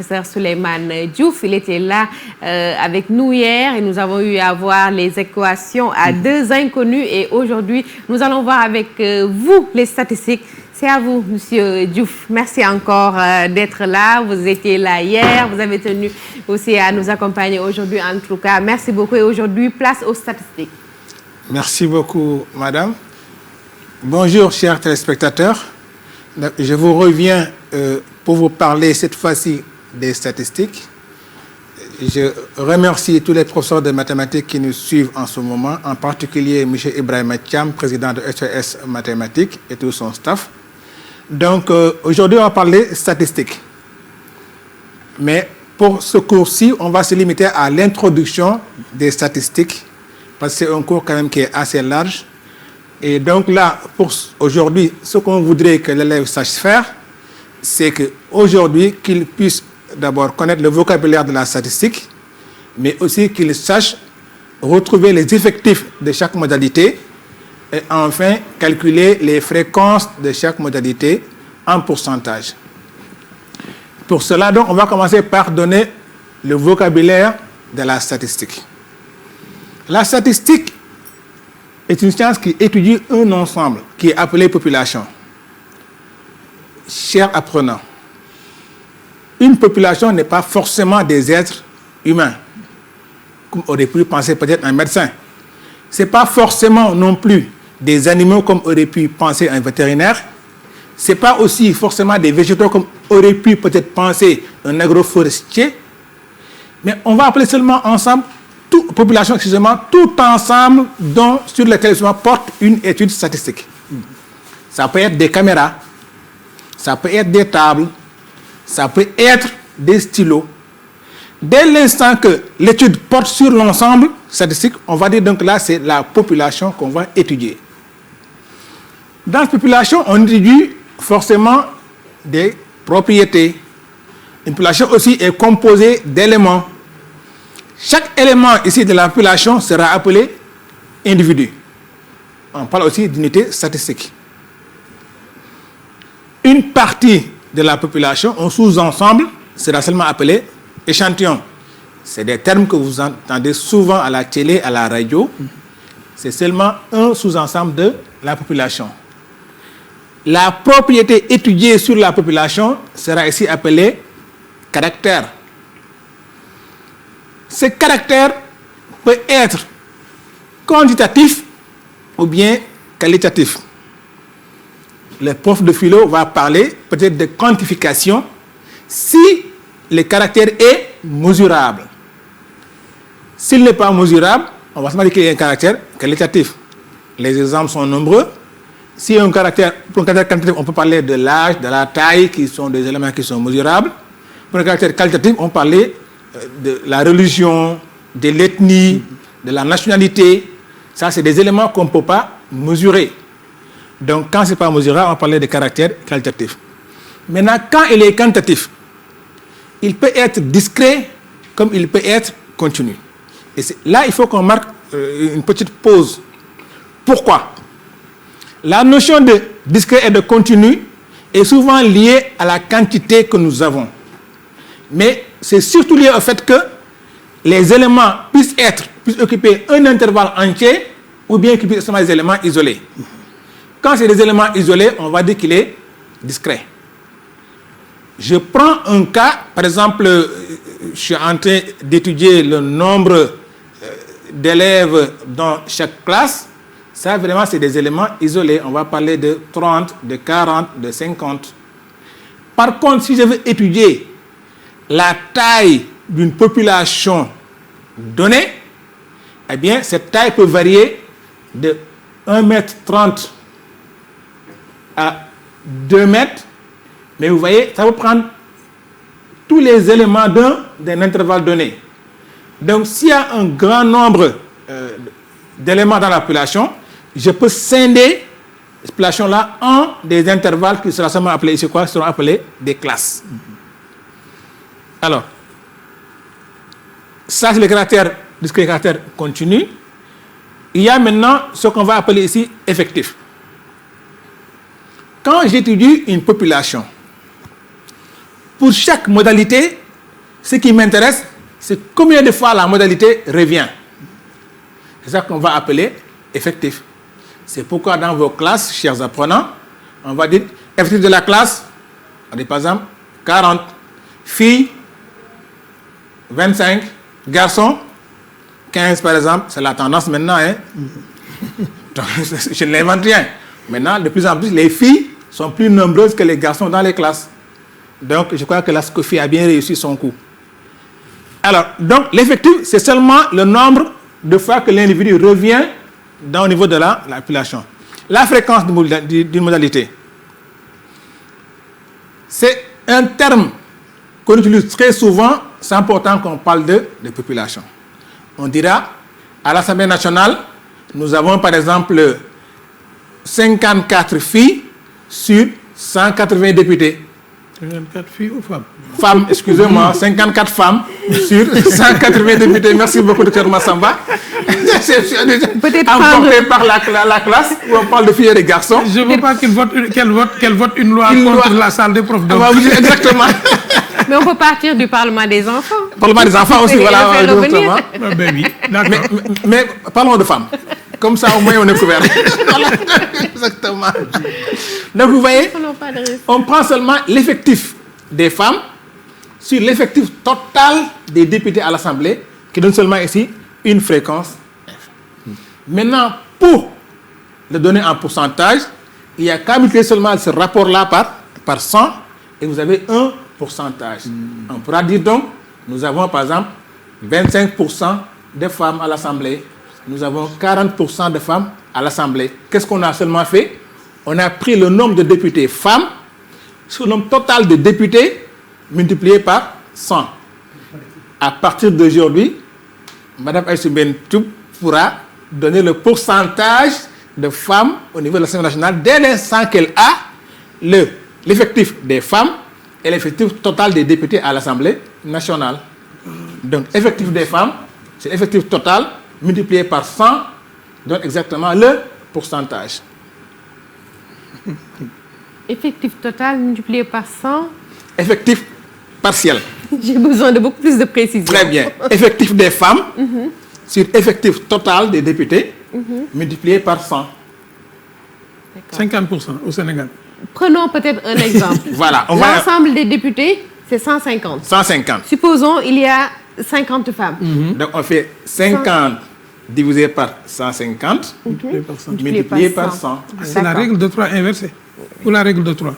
Professeur Souleymane Diouf, il était là avec nous hier et nous avons eu à voir les équations à deux inconnus et aujourd'hui nous allons voir avec vous les statistiques. C'est à vous, Monsieur Diouf. Merci encore d'être là. Vous étiez là hier, vous avez tenu aussi à nous accompagner aujourd'hui en tout cas. Merci beaucoup et aujourd'hui, place aux statistiques. Merci beaucoup, madame. Bonjour, chers téléspectateurs. Je vous reviens pour vous parler cette fois-ci des statistiques. Je remercie tous les professeurs de mathématiques qui nous suivent en ce moment, en particulier M. Ibrahim Thiam, président de SES Mathématiques et tout son staff. Donc, aujourd'hui, on va parler statistiques. Mais pour ce cours-ci, on va se limiter à l'introduction des statistiques, parce que c'est un cours quand même qui est assez large. Et donc là, pour aujourd'hui, ce qu'on voudrait que l'élève sache faire, c'est qu'aujourd'hui, qu'il puisse d'abord connaître le vocabulaire de la statistique, mais aussi qu'il sache retrouver les effectifs de chaque modalité et enfin calculer les fréquences de chaque modalité en pourcentage. Pour cela, donc, on va commencer par donner le vocabulaire de la statistique. La statistique est une science qui étudie un ensemble qui est appelé population. Chers apprenants, une population n'est pas forcément des êtres humains, comme aurait pu penser peut-être un médecin. Ce n'est pas forcément non plus des animaux comme aurait pu penser un vétérinaire. Ce n'est pas aussi forcément des végétaux comme aurait pu peut-être penser un agroforestier. Mais on va appeler seulement ensemble, population, excusez-moi, tout ensemble sur lequel porte une étude statistique. Ça peut être des caméras, ça peut être des tables, ça peut être des stylos. Dès l'instant que l'étude porte sur l'ensemble statistique, on va dire donc là, c'est la population qu'on va étudier. Dans cette population, on étudie forcément des propriétés. Une population aussi est composée d'éléments. Chaque élément ici de la population sera appelé individu. On parle aussi d'unité statistique. Une partie de la population, un sous-ensemble, sera seulement appelé échantillon. C'est des termes que vous entendez souvent à la télé, à la radio. C'est seulement un sous-ensemble de la population. La propriété étudiée sur la population sera ici appelée caractère. Ce caractère peut être quantitatif ou bien qualitatif. Le prof de philo va parler peut-être de quantification si le caractère est mesurable. S'il n'est pas mesurable, on va se dire qu'il y a un caractère qualitatif. Les exemples sont nombreux. Si pour un caractère quantitatif, on peut parler de l'âge, de la taille, qui sont des éléments qui sont mesurables. Pour un caractère qualitatif, on parlait de la religion, de l'ethnie, de la nationalité. Ça, c'est des éléments qu'on ne peut pas mesurer. Donc, quand ce n'est pas mesurable, on va parler de caractère qualitatif. Maintenant, quand il est quantitatif, il peut être discret comme il peut être continu. Et là, il faut qu'on marque une petite pause. Pourquoi? La notion de discret et de continu est souvent liée à la quantité que nous avons. Mais c'est surtout lié au fait que les éléments puissent occuper un intervalle entier ou bien qu'ils puissent être des éléments isolés. Quand c'est des éléments isolés, on va dire qu'il est discret. Je prends un cas, par exemple, je suis en train d'étudier le nombre d'élèves dans chaque classe. Ça, vraiment, c'est des éléments isolés. On va parler de 30, de 40, de 50. Par contre, si je veux étudier la taille d'une population donnée, eh bien, cette taille peut varier de 1,30 m à 2 mètres. Mais vous voyez, ça va prendre tous les éléments d'un intervalle donné. Donc, s'il y a un grand nombre d'éléments dans la population, je peux scinder cette population-là en des intervalles qui seront appelés, seront appelés des classes. Alors, ça c'est le caractère discret, caractère continu. Il y a maintenant ce qu'on va appeler ici effectif. Quand j'étudie une population, pour chaque modalité, ce qui m'intéresse, c'est combien de fois la modalité revient. C'est ça qu'on va appeler effectif. C'est pourquoi dans vos classes, chers apprenants, on va dire effectif de la classe, on dit par exemple 40, filles 25, garçons 15 par exemple, c'est la tendance maintenant. Hein? Donc, je ne l'invente rien. Maintenant, de plus en plus, les filles sont plus nombreuses que les garçons dans les classes. Donc, je crois que la SCOFI a bien réussi son coup. Alors, donc, l'effectif, c'est seulement le nombre de fois que l'individu revient au niveau de la population. La fréquence d'une modalité, c'est un terme qu'on utilise très souvent, c'est important qu'on parle de population. On dira, à l'Assemblée nationale, nous avons par exemple 54 filles sur 180 députés. 54 filles ou femmes? Femmes, excusez-moi, 54 femmes sur 180 députés. Merci beaucoup, Dr Massamba. Peut-être emporté par la classe, où on parle de filles et de garçons. Je ne veux pas qu'elle vote une loi contre la salle des profs. Exactement. Mais on peut partir du Parlement des enfants. Parlement des enfants aussi, voilà. Ben oui, d'accord. Mais parlons de femmes. Comme ça, au moins, on est couvert. Exactement. Donc, vous voyez, on prend seulement l'effectif des femmes sur l'effectif total des députés à l'Assemblée, qui donne seulement ici une fréquence. Maintenant, pour le donner en pourcentage, il y a qu'à multiplier seulement ce rapport-là par 100, et vous avez un pourcentage. On pourra dire donc, nous avons par exemple 25% de femmes à l'Assemblée. Nous avons 40% de femmes à l'Assemblée. Qu'est-ce qu'on a seulement fait? On a pris le nombre de députés femmes sur le nombre total de députés multiplié par 100. À partir d'aujourd'hui, Mme Aïssou Bentoub pourra donner le pourcentage de femmes au niveau de l'Assemblée nationale dès l'instant qu'elle a l'effectif des femmes et l'effectif total des députés à l'Assemblée nationale. Donc, effectif des femmes, c'est l'effectif total multiplié par 100, donne exactement le pourcentage. Effectif total multiplié par 100. Effectif partiel. J'ai besoin de beaucoup plus de précision. Très bien. Effectif des femmes sur effectif total des députés multiplié par 100. 50% au Sénégal. Prenons peut-être un exemple. Voilà. L'ensemble des députés, c'est 150. 150. Supposons il y a 50 femmes. Donc on fait 50 divisé par 150 multiplié par 100. C'est la règle de 3 inversée. Ou la règle de 3.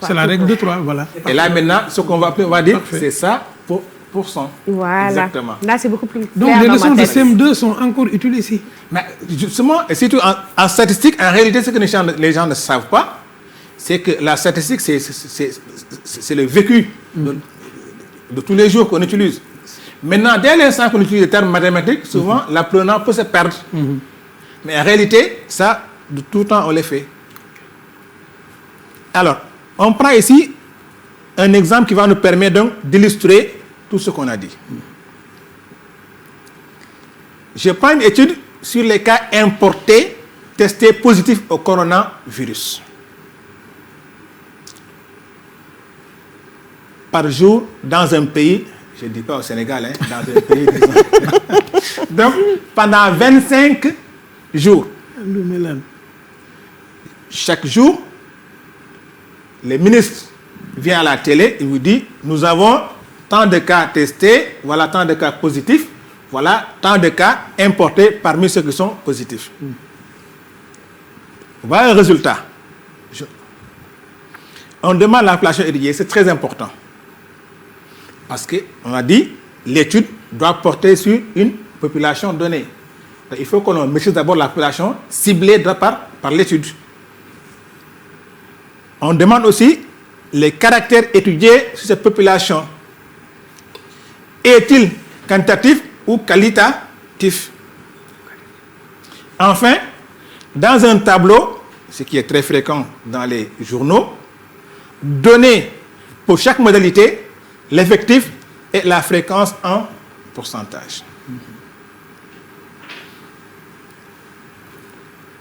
C'est la règle de 3, voilà. Et là maintenant, ce qu'on va appeler, on va dire, c'est ça pour 100. Voilà. Exactement. Là, c'est beaucoup plus clair. Donc les leçons de CM2 sont encore utiles ici. Mais justement, et surtout en statistique, en réalité, ce que les gens ne savent pas, c'est que la statistique, c'est le vécu de tous les jours qu'on utilise. Maintenant, dès l'instant qu'on utilise les termes mathématiques, souvent, l'apprenant peut se perdre. Mais en réalité, ça, de tout temps, on les fait. Alors, on prend ici un exemple qui va nous permettre donc d'illustrer tout ce qu'on a dit. Je prends une étude sur les cas importés testés positifs au coronavirus. Par jour, dans un pays, je ne dis pas au Sénégal, hein, dans un pays, disons. Donc, pendant 25 jours, chaque jour, le ministre vient à la télé et vous dit, nous avons tant de cas testés, voilà tant de cas positifs, voilà tant de cas importés parmi ceux qui sont positifs. Voilà le résultat. On demande la population étudiée, c'est très important. Parce qu'on a dit, l'étude doit porter sur une population donnée. Donc, il faut qu'on maîtrise d'abord la population ciblée par l'étude. On demande aussi les caractères étudiés sur cette population. Est-il quantitatif ou qualitatif? Enfin, dans un tableau, ce qui est très fréquent dans les journaux, donner pour chaque modalité l'effectif et la fréquence en pourcentage.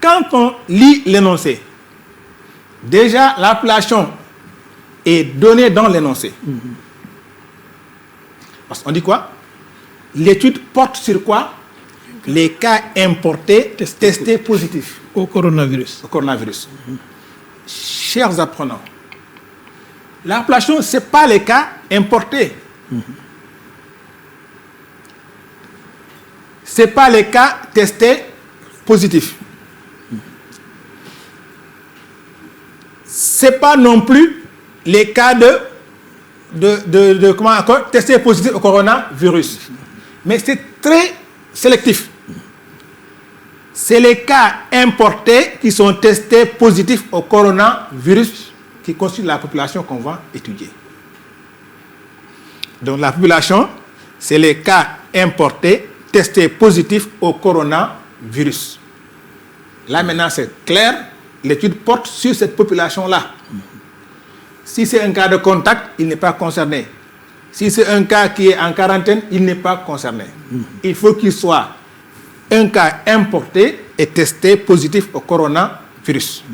Quand on lit l'énoncé, déjà la population est donnée dans l'énoncé. Parce qu'on dit quoi? L'étude porte sur quoi? Les cas importés testés positifs Au coronavirus. au coronavirus. Chers apprenants, la population, ce n'est pas les cas importés. Ce n'est pas les cas testés positifs. Ce n'est pas non plus les cas comment encore, testés positifs au coronavirus. Mais c'est très sélectif. C'est les cas importés qui sont testés positifs au coronavirus qui constituent la population qu'on va étudier. Donc la population, c'est les cas importés testés positifs au coronavirus. Là maintenant c'est clair, l'étude porte sur cette population-là. Si c'est un cas de contact, il n'est pas concerné. Si c'est un cas qui est en quarantaine, il n'est pas concerné. Il faut qu'il soit un cas importé et testé positif au coronavirus.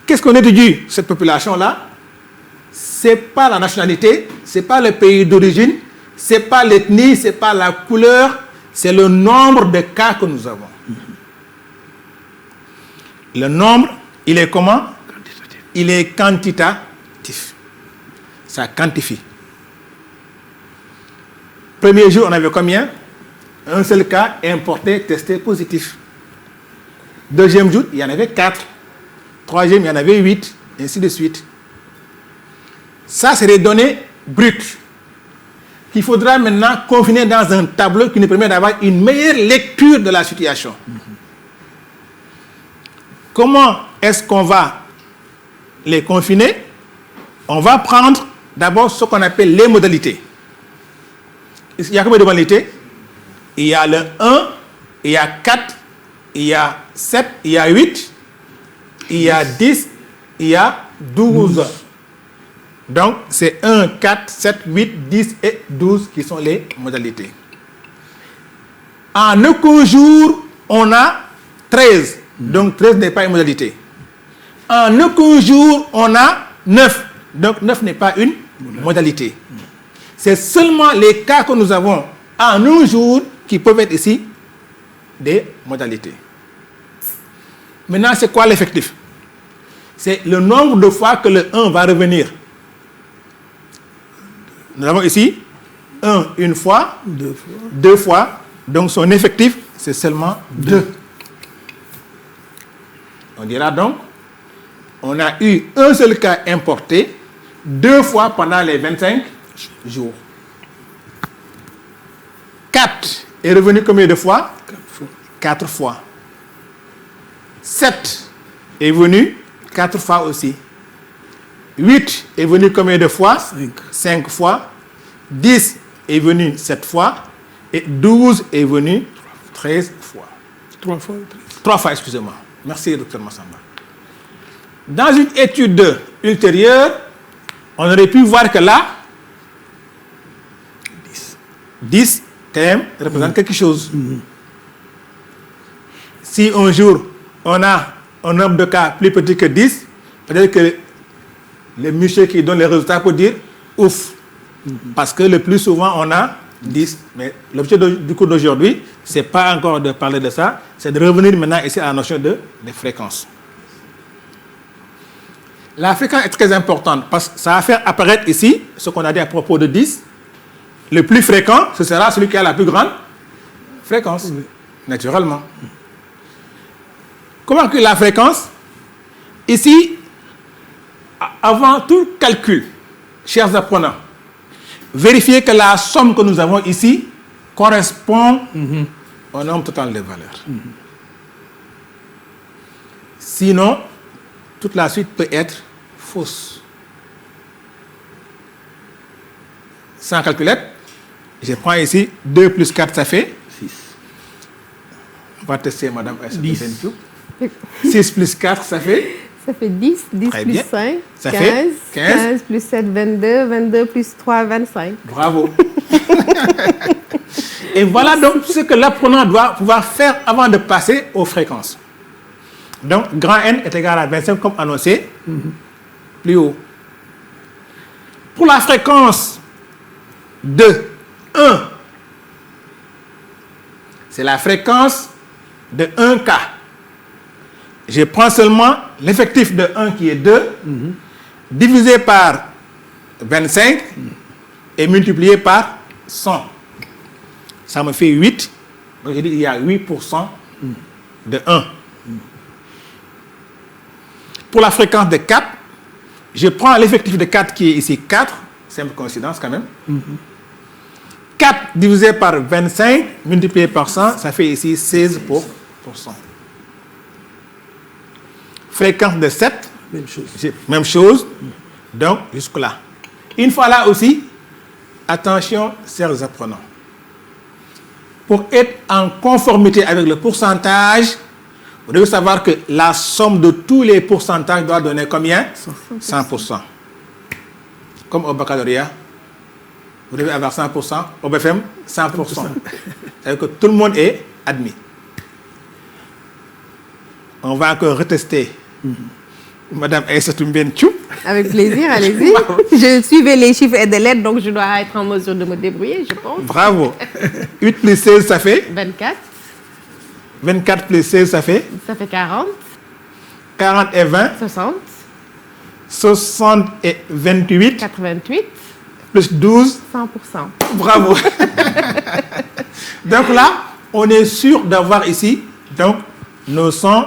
Qu'est-ce qu'on étudie cette population-là? Ce n'est pas la nationalité, ce n'est pas le pays d'origine, ce n'est pas l'ethnie, ce n'est pas la couleur, c'est le nombre de cas que nous avons. Le nombre, il est comment? Il est quantitatif. Ça quantifie. Premier jour, on avait combien? Un seul cas importé, testé positif. Deuxième jour, il y en avait 4. Troisième, il y en avait 8, ainsi de suite. Ça, c'est des données brutes qu'il faudra maintenant confiner dans un tableau qui nous permet d'avoir une meilleure lecture de la situation. Comment est-ce qu'on va les confiner? On va prendre d'abord ce qu'on appelle les modalités. Il y a combien de modalités? Il y a le 1, il y a 4, il y a 7, il y a 8, il y a 10, il y a 12. Donc, c'est 1, 4, 7, 8, 10 et 12 qui sont les modalités. En aucun jour, on a 13. Donc, 13 n'est pas une modalité. En aucun jour, on a 9. Donc, 9 n'est pas une modalité. C'est seulement les cas que nous avons en un jour qui peuvent être ici des modalités. Maintenant, c'est quoi l'effectif? C'est le nombre de fois que le 1 va revenir. Nous avons ici 1 une fois, 2 fois. Donc, son effectif, c'est seulement 2. On dira donc, on a eu un seul cas importé 2 fois pendant les 25 jours. 4 est revenu combien de fois? 4 fois. 7 est venu 4 fois aussi. 8 est venu combien de fois? 5 fois. 10 est venu 7 fois. Et 12 est venu 13 fois. 3 fois. 3 fois, excusez-moi. Merci, Dr Massamba. Dans une étude ultérieure, on aurait pu voir que là, 10 quand même représente quelque chose. Si un jour, on a un nombre de cas plus petit que 10, peut-être que le monsieur qui donne les résultats peut dire ouf. Parce que le plus souvent, on a 10. Mais l'objet du cours d'aujourd'hui, ce n'est pas encore de parler de ça, c'est de revenir maintenant ici à la notion de fréquence. La fréquence est très importante parce que ça va faire apparaître ici ce qu'on a dit à propos de 10. Le plus fréquent, ce sera celui qui a la plus grande fréquence, naturellement. Comment calculer la fréquence? Ici, avant tout calcul, chers apprenants, vérifiez que la somme que nous avons ici correspond au nombre total des valeurs. Sinon, toute la suite peut être fausse. Sans calculette, je prends ici 2 plus 4, ça fait 6. On va tester, madame. 10. 6 plus 4, ça fait? Ça fait 10. 10 Très plus bien. 5, Ça 15. fait 15 plus 7, 22. 22 plus 3, 25. Bravo. Et voilà donc ce que l'apprenant doit pouvoir faire avant de passer aux fréquences. Donc, grand N est égal à 25 comme annoncé, plus haut. Pour la fréquence de 1. C'est la fréquence de 1 cas. Je prends seulement l'effectif de 1 qui est 2, divisé par 25 et multiplié par 100. Ça me fait 8. Donc je dis qu'il y a 8% de 1. Pour la fréquence de 4, je prends l'effectif de 4 qui est ici 4. Simple coïncidence quand même. 4 divisé par 25 multiplié par 100, ça fait ici 16%. Fréquence de 7, même chose. Donc, jusque-là. Une fois là aussi, attention, chers apprenants. Pour être en conformité avec le pourcentage, vous devez savoir que la somme de tous les pourcentages doit donner combien? 100%. Comme au baccalauréat, vous devez avoir 100%. Au BFM, 100%. C'est-à-dire que tout le monde est admis. On va encore retester. Madame Aïssatou Mbenchou. Avec plaisir, allez-y. Je suivais les chiffres et des lettres, donc je dois être en mesure de me débrouiller, je pense. Bravo. 8 plus 16, ça fait 24. 24 plus 16, ça fait 40. 40 et 20. 60. 60 et 28. 88. Plus 12. 100%. Bravo. Donc là, on est sûr d'avoir ici donc, nos 100%.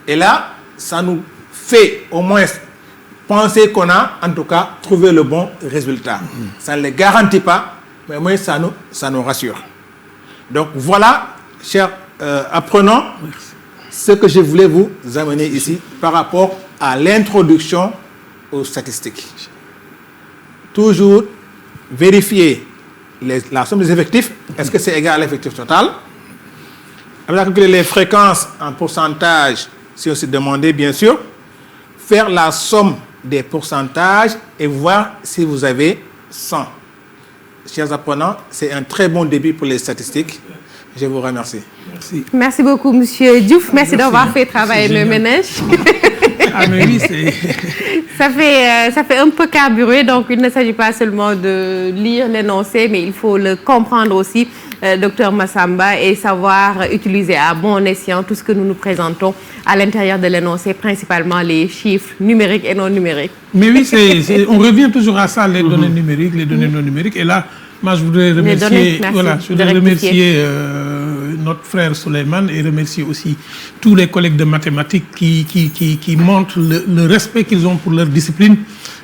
Et là, ça nous fait au moins penser qu'on a, en tout cas, trouvé le bon résultat. Ça ne le garantit pas, mais au moins ça nous rassure. Donc voilà, chers apprenants, ce que je voulais vous amener ici par rapport à l'introduction aux statistiques. Toujours vérifier la somme des effectifs. Est-ce que c'est égal à l'effectif total? Après calculer les fréquences en pourcentage, si on se demandait bien sûr, faire la somme des pourcentages et voir si vous avez 100. Chers apprenants, c'est un très bon début pour les statistiques. Je vous remercie. Merci. Merci beaucoup, Monsieur Diouf. Merci d'avoir fait travailler le ménage. Ah, mais oui, c'est... Ça fait un peu carburé, donc il ne s'agit pas seulement de lire l'énoncé, mais il faut le comprendre aussi, Dr Massamba, et savoir utiliser à bon escient tout ce que nous nous présentons à l'intérieur de l'énoncé, principalement les chiffres numériques et non numériques. Mais oui, on revient toujours à ça, les données numériques, les données non numériques. Et là, moi, je voudrais remercier, notre frère Souleymane et remercier aussi tous les collègues de mathématiques qui montrent le respect qu'ils ont pour leur discipline,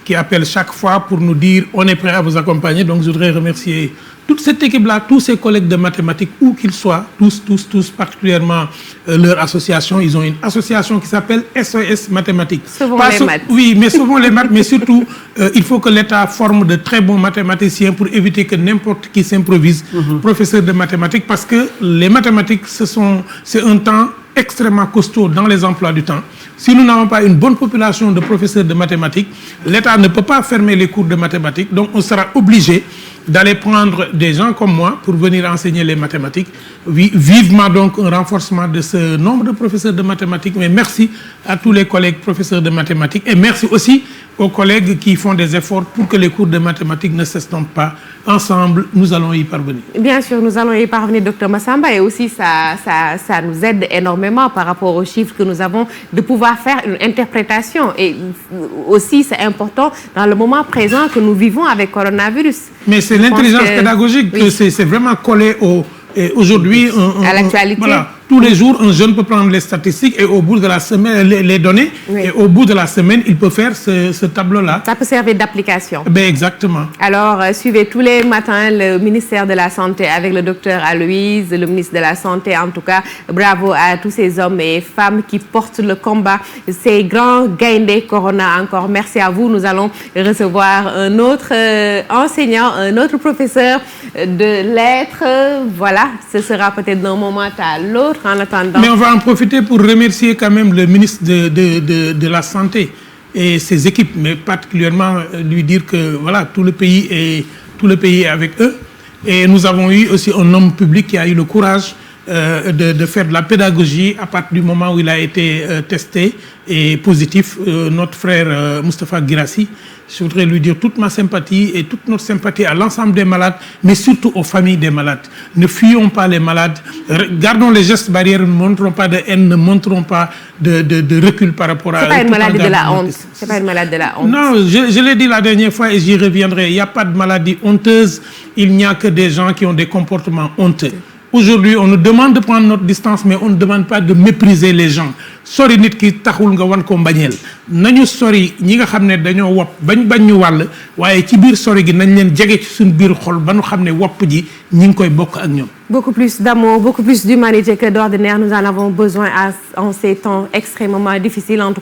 qui appellent chaque fois pour nous dire on est prêt à vous accompagner. Donc, je voudrais remercier toute cette équipe-là, tous ces collègues de mathématiques, où qu'ils soient, tous, particulièrement leur association. Ils ont une association qui s'appelle SOS Mathématiques. Sauvons les maths. Oui, mais sauvons les maths, mais surtout, il faut que l'État forme de très bons mathématiciens pour éviter que n'importe qui s'improvise professeur de mathématiques, parce que les mathématiques, c'est un temps extrêmement costaud dans les emplois du temps. Si nous n'avons pas une bonne population de professeurs de mathématiques, l'État ne peut pas fermer les cours de mathématiques, donc on sera obligé d'aller prendre des gens comme moi pour venir enseigner les mathématiques. Vivement donc un renforcement de ce nombre de professeurs de mathématiques, mais merci à tous les collègues professeurs de mathématiques et merci aussi aux collègues qui font des efforts pour que les cours de mathématiques ne s'estompent pas. Ensemble, nous allons y parvenir. Bien sûr, nous allons y parvenir, Dr Massamba, et aussi ça nous aide énormément par rapport aux chiffres que nous avons, de pouvoir faire une interprétation. Et aussi, c'est important dans le moment présent que nous vivons avec le coronavirus. Mais c'est l'intelligence pédagogique, oui. C'est vraiment collé aujourd'hui à l'actualité. Voilà, tous les jours, un jeune peut prendre les statistiques et au bout de la semaine, les données, oui. Et au bout de la semaine, il peut faire ce tableau-là. Ça peut servir d'application. Ben exactement. Alors, suivez tous les matins le ministère de la Santé avec le docteur Aloïse, le ministre de la Santé. En tout cas, bravo à tous ces hommes et femmes qui portent le combat, ces grands gaindés Corona encore. Merci à vous. Nous allons recevoir un autre enseignant, un autre professeur de lettres. Voilà, ce sera peut-être d'un moment à l'autre. En attendant. Mais on va en profiter pour remercier quand même le ministre de la Santé et ses équipes, mais particulièrement lui dire que voilà, tout le pays est avec eux. Et nous avons eu aussi un homme public qui a eu le courage de faire de la pédagogie à partir du moment où il a été testé et positif. Notre frère Moustapha Guirassy, je voudrais lui dire toute ma sympathie et toute notre sympathie à l'ensemble des malades, mais surtout aux familles des malades. Ne fuyons pas les malades, gardons les gestes barrières, ne montrons pas de haine, ne montrons pas de recul par rapport à... C'est pas une maladie de la honte. C'est pas une maladie de la honte. Non, je l'ai dit la dernière fois et j'y reviendrai. Il n'y a pas de maladie honteuse, il n'y a que des gens qui ont des comportements honteux. Aujourd'hui, on nous demande de prendre notre distance, mais on ne demande pas de mépriser les gens. Sori nit ki taxul nga wan ko mbagnel. Nañu sori ñi nga xamné dañoo wop bañ ñu wal, waye ci biir sori gi nañ leen jégué ci suñu biir xol ba ñu xamné wop ji ñi ngi koy bokk ak ñoom. Beaucoup plus d'amour, beaucoup plus d'humanité que d'ordinaire. Nous en avons besoin en ces temps extrêmement difficiles. En tout cas,